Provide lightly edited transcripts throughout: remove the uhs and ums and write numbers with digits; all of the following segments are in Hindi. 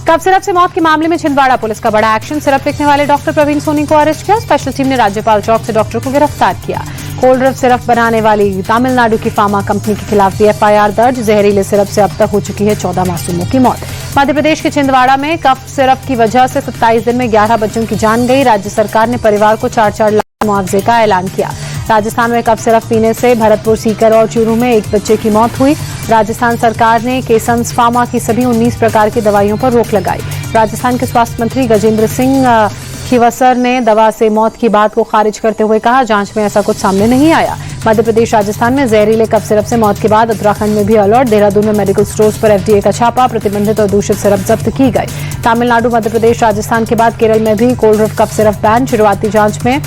कफ सिरप से मौत के मामले में छिंदवाड़ा पुलिस का बड़ा एक्शन। सिरप लिखने वाले डॉक्टर प्रवीण सोनी को अरेस्ट किया। स्पेशल टीम ने राज्यपाल चौक से डॉक्टर को गिरफ्तार किया। कोल्ड ड्रिप सिरप बनाने वाली तमिलनाडु की फार्मा कंपनी के खिलाफ भी एफआईआर दर्ज। जहरीले सिरप से अब तक हो चुकी है 14 मासूमों की मौत। मध्य प्रदेश के छिंदवाड़ा में कफ सिरप की वजह से 27 दिन में 11 बच्चों की जान गई। राज्य सरकार ने परिवार को 4-4 लाख मुआवजे का ऐलान किया। राजस्थान में कफ सिरप पीने से भरतपुर, सीकर और चूरू में एक बच्चे की मौत हुई। राजस्थान सरकार ने केसन्स फार्मा की सभी 19 प्रकार की दवाइयों पर रोक लगाई। राजस्थान के स्वास्थ्य मंत्री गजेंद्र सिंह खीवसर ने दवा से मौत की बात को खारिज करते हुए कहा, जांच में ऐसा कुछ सामने नहीं आया। मध्य प्रदेश, राजस्थान में जहरीले कफ सिरप से मौत के बाद उत्तराखंड में भी अलर्ट। देहरादून में मेडिकल स्टोर्स पर एफडीए का छापा। प्रतिबंधित और दूषित सिरप जब्त की गई। तमिलनाडु, मध्य प्रदेश, राजस्थान के बाद केरल में भी cold drip cough syrup ban. शुरुआती जांच में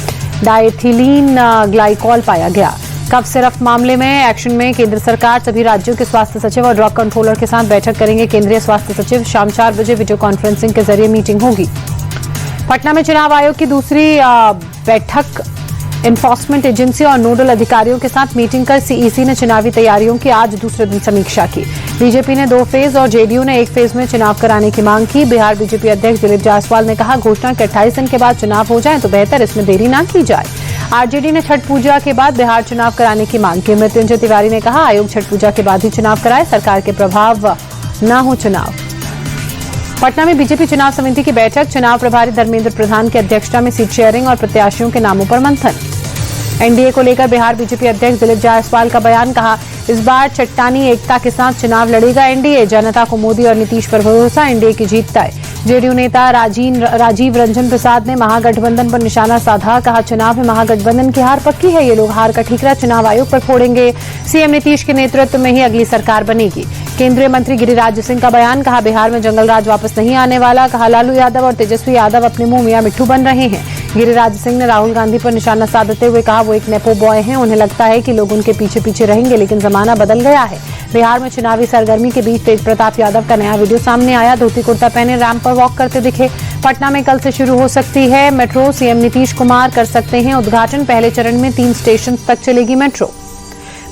डायथिलीन ग्लाइकॉल पाया गया। कफ सिरप मामले में एक्शन में केंद्र सरकार सभी राज्यों के स्वास्थ्य सचिव और ड्रग कंट्रोलर के साथ बैठक करेंगे। केंद्रीय स्वास्थ्य सचिव शाम 4 बजे वीडियो कॉन्फ्रेंसिंग के जरिए मीटिंग होगी। पटना में चुनाव आयोग की दूसरी बैठक। एनफोर्समेंट एजेंसी और नोडल अधिकारियों के साथ मीटिंग कर सीईसी ने चुनावी तैयारियों की आज दूसरे दिन समीक्षा की। बीजेपी ने 2 फेज और जेडीयू ने 1 फेज में चुनाव कराने की मांग की। बिहार बीजेपी अध्यक्ष दिलीप जायसवाल ने कहा, घोषणा के 28 दिन के बाद चुनाव हो जाए तो बेहतर, इसमें देरी न की जाए। आरजेडी ने छठ पूजा के बाद बिहार चुनाव कराने की मांग की। मृत्युंजय तिवारी ने कहा, आयोग छठ पूजा के बाद ही चुनाव कराए, सरकार के प्रभाव न हो चुनाव। पटना में बीजेपी चुनाव समिति की बैठक। चुनाव प्रभारी धर्मेंद्र प्रधान की अध्यक्षता में सीट शेयरिंग और प्रत्याशियों के नामों पर मंथन। एनडीए को लेकर बिहार बीजेपी अध्यक्ष दिलीप जायसवाल का बयान। कहा, इस बार चट्टानी एकता के साथ चुनाव लड़ेगा एनडीए। जनता को मोदी और नीतीश पर भरोसा, एनडीए की जीत तय। जेडीयू नेता राजीव रंजन प्रसाद ने महागठबंधन पर निशाना साधा। कहा, चुनाव में महागठबंधन की हार पक्की है। ये लोग हार का ठीकरा चुनाव आयोग पर फोड़ेंगे। सीएम नीतीश के नेतृत्व में ही अगली सरकार बनेगी। केंद्रीय मंत्री गिरिराज सिंह का बयान। कहा, बिहार में जंगल राज वापस नहीं आने वाला। कहा, लालू यादव और तेजस्वी यादव अपने मुंह मियां मिट्ठू बन रहे हैं। गिरिराज सिंह ने राहुल गांधी पर निशाना साधते हुए कहा, वो एक नेपो बॉय हैं। उन्हें लगता है कि लोग उनके पीछे पीछे रहेंगे, लेकिन जमाना बदल गया है। बिहार में चुनावी सरगर्मी के बीच तेज प्रताप यादव का नया वीडियो सामने आया। धोती कुर्ता पहने रैंप पर वॉक करते दिखे। पटना में कल से शुरू हो सकती है मेट्रो। सीएम नीतीश कुमार कर सकते हैं उद्घाटन। पहले चरण में 3 स्टेशन तक चलेगी मेट्रो।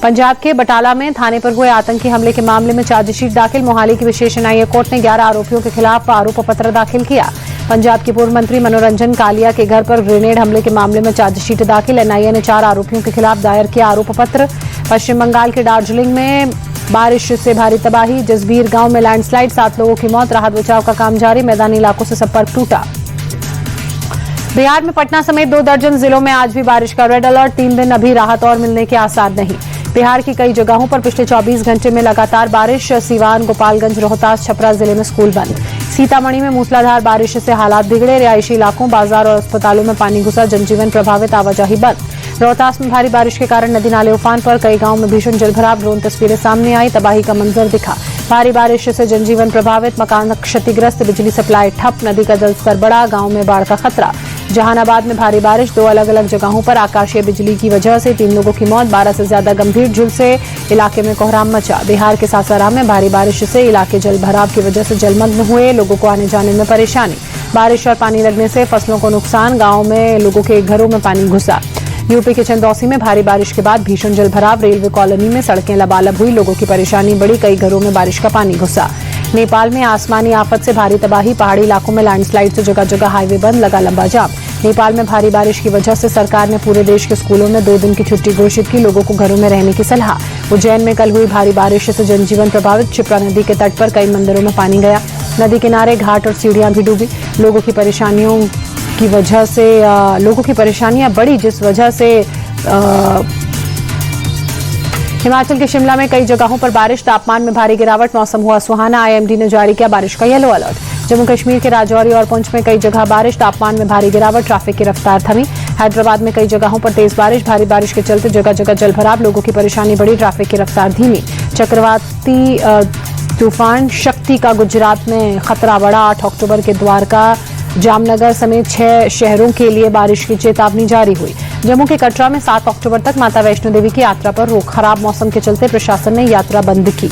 पंजाब के बटाला में थाने पर हुए आतंकी हमले के मामले में चार्जशीट दाखिल। मोहाली की विशेष न्यायिक कोर्ट ने 11 आरोपियों के खिलाफ आरोप पत्र दाखिल किया। पंजाब के पूर्व मंत्री मनोरंजन कालिया के घर पर ग्रेनेड हमले के मामले में चार्जशीट दाखिल। एनआईए ने 4 आरोपियों के खिलाफ दायर किया आरोप पत्र। पश्चिम बंगाल के दार्जिलिंग में बारिश से भारी तबाही। जसबीर गांव में लैंडस्लाइड, 7 लोगों की मौत। राहत बचाव का काम जारी। मैदानी इलाकों से संपर्क टूटा। बिहार में पटना समेत 2 दर्जन जिलों में आज भी बारिश का रेड अलर्ट। 3 दिन अभी राहत और मिलने के आसार नहीं। बिहार की कई जगहों पर पिछले 24 घंटे में लगातार बारिश। सीवान, गोपालगंज, रोहतास, छपरा जिले में स्कूल बंद। सीतामढ़ी में मूसलाधार बारिश से हालात बिगड़े। रिहायशी इलाकों, बाजार और अस्पतालों में पानी घुसा। जनजीवन प्रभावित, आवाजाही बंद। रोहतास में भारी बारिश के कारण नदी नाले उफान पर। कई गांवों में भीषण जलभराव। ड्रोन तस्वीरें सामने आई। तबाही का मंजर दिखा। भारी बारिश से जनजीवन प्रभावित, मकान क्षतिग्रस्त, बिजली सप्लाई ठप। नदी का जलस्तर बढ़ा। गांव में बाढ़ का खतरा। जहानाबाद में भारी बारिश। 2 अलग अलग जगहों पर आकाशीय बिजली की वजह से 3 लोगों की मौत। 12 से ज्यादा गंभीर झुलसे। इलाके में कोहराम मचा। बिहार के सासाराम में भारी बारिश से इलाके जलभराव की वजह से जलमग्न हुए। लोगों को आने जाने में परेशानी। बारिश और पानी लगने से फसलों को नुकसान। गाँव में लोगों के घरों में पानी घुसा। यूपी के चंदौसी में भारी बारिश के बाद भीषण जलभराव। रेलवे कॉलोनी में सड़कें लबालब हुई। लोगों की परेशानी बढ़ी। कई घरों में बारिश का पानी घुसा। नेपाल में आसमानी आफत से भारी तबाही। पहाड़ी इलाकों में लैंडस्लाइड से जगह जगह हाईवे बंद। लगा लंबा जाम। नेपाल में भारी बारिश की वजह से सरकार ने पूरे देश के स्कूलों में 2 दिन की छुट्टी घोषित की। लोगों को घरों में रहने की सलाह। उज्जैन में कल हुई भारी बारिश से जनजीवन प्रभावित। क्षिप्रा नदी के तट पर कई मंदिरों में पानी गया। नदी किनारे घाट और सीढ़ियां भी डूबी। लोगों की परेशानियां बढ़ी, जिस वजह से हिमाचल के शिमला में कई जगहों पर बारिश। तापमान में भारी गिरावट। मौसम हुआ सुहाना। आईएमडी ने जारी किया बारिश का येलो अलर्ट। जम्मू कश्मीर के राजौरी और पुंछ में कई जगह बारिश। तापमान में भारी गिरावट। ट्रैफिक की रफ्तार थमी। हैदराबाद में कई जगहों पर तेज बारिश। भारी बारिश के चलते जगह जगह जलभराव। लोगों की परेशानी बढ़ी। ट्रैफिक की रफ्तार धीमी। चक्रवाती तूफान शक्ति का गुजरात में खतरा बढ़ा। 8 अक्टूबर के द्वारका, जामनगर समेत 6 शहरों के लिए बारिश की चेतावनी जारी हुई। जम्मू के कटरा में 7 अक्टूबर तक माता वैष्णो देवी की यात्रा पर रोक। खराब मौसम के चलते प्रशासन ने यात्रा बंद की।